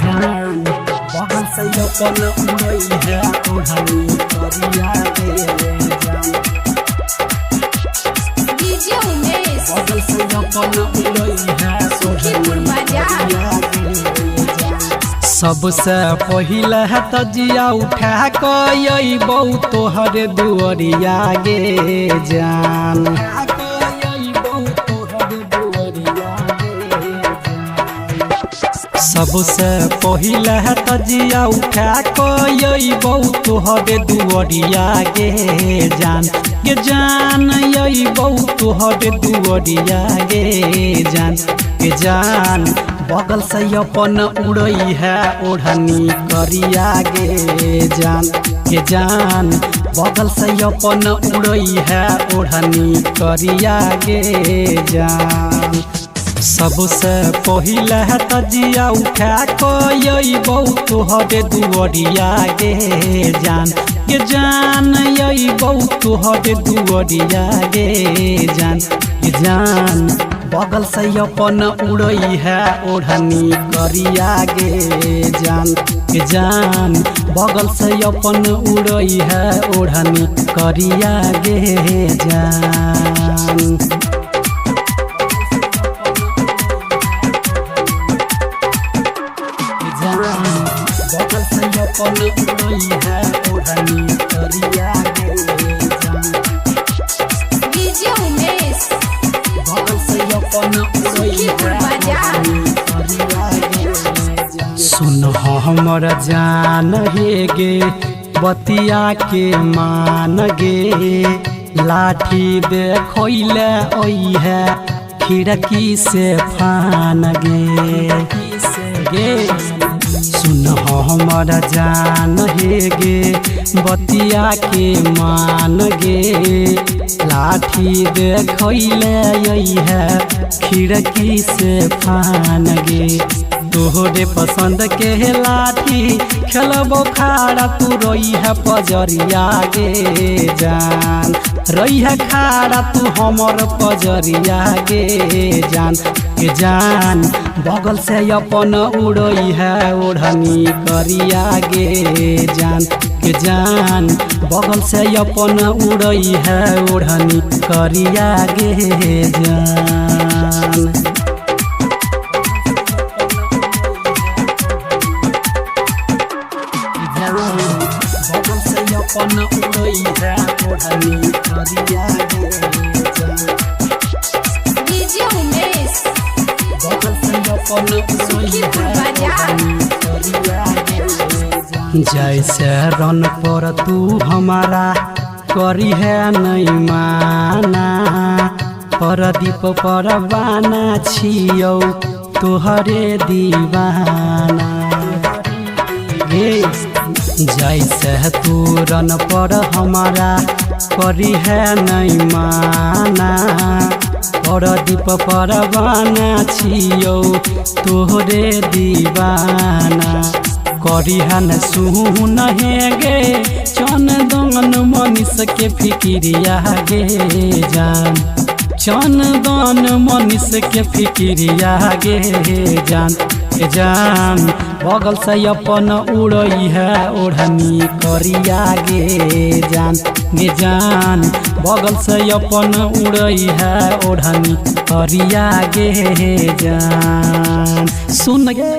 जान बगल से अपन उड़ई है ओढ़नी करिया गे जान डीजे उमेश बगल से अपन उड़ई है सुखीपुर बाजार सबसे पहिले है तजिया उठा कई बहु तोहर दुअरिया गे जान सबसे पहिले है तजिया उठा कई बहु तोहर दुअरिया गे जान यही बहु तोहर दुअरिया गे जान बगल से अपन उड़ई है ओढ़नी करिया गे जान बगल से अपन उड़ई है ओढ़नी करिया गे जान सबसे पहिले है तजिया उठा कई बहु तोहर दुअरिया गे जान यही बहु तोहर दुअरिया गे जान बगल से अपन उड़ई है ओढ़नी करिया गे जान बगल से अपन उड़ई है ओढ़नी करिया गे जान बगल से अपन उड़ई है ओढ़नी करिया गे जान डीजे उमेश बगल से अपन उड़ई है ओढ़नी करिया गे सुन हमर जान हे गे बतिया के मान गे लाठी देखोइले ओई है खिड़की से फान गे सुन हमर जान हे गे बतिया के मान गे लाठी देखोइले ओई है खिड़की से फान गे तोहरे पसंद के लाठी खेलबो खाड़ा तू रही है पजरिया गे जान रही है खाड़ा तू हमर पजरिया गे जान बगल से अपन उड़ई है ओढ़नी करिया गे जान बगल से अपन उड़ई है ओढ़नी करिया गे जान बगल से अपन उड़ई है ओढ़नी करिया गे डीजे उमेश बगल से अपन उड़ई है ओढ़नी करिया गे जैसे रन पर तू हमारा करी है नहीं माना परदीप परवाना छियौ तोहरे दीवाना जैसे तू रन पर हमारा करी है नहीं माना परदीप परवाना छियौ तोहरे दीवाना करी है न सुन हे गे चंदन मनीष के फिक्रिया गे चंदन मनीष के फिक्रिया गे जान बगल से अपन उड़ई है ओढ़नी करिया गे जान बगल से अपन उड़ई है ओढ़नी करिया गे जान सुन गे।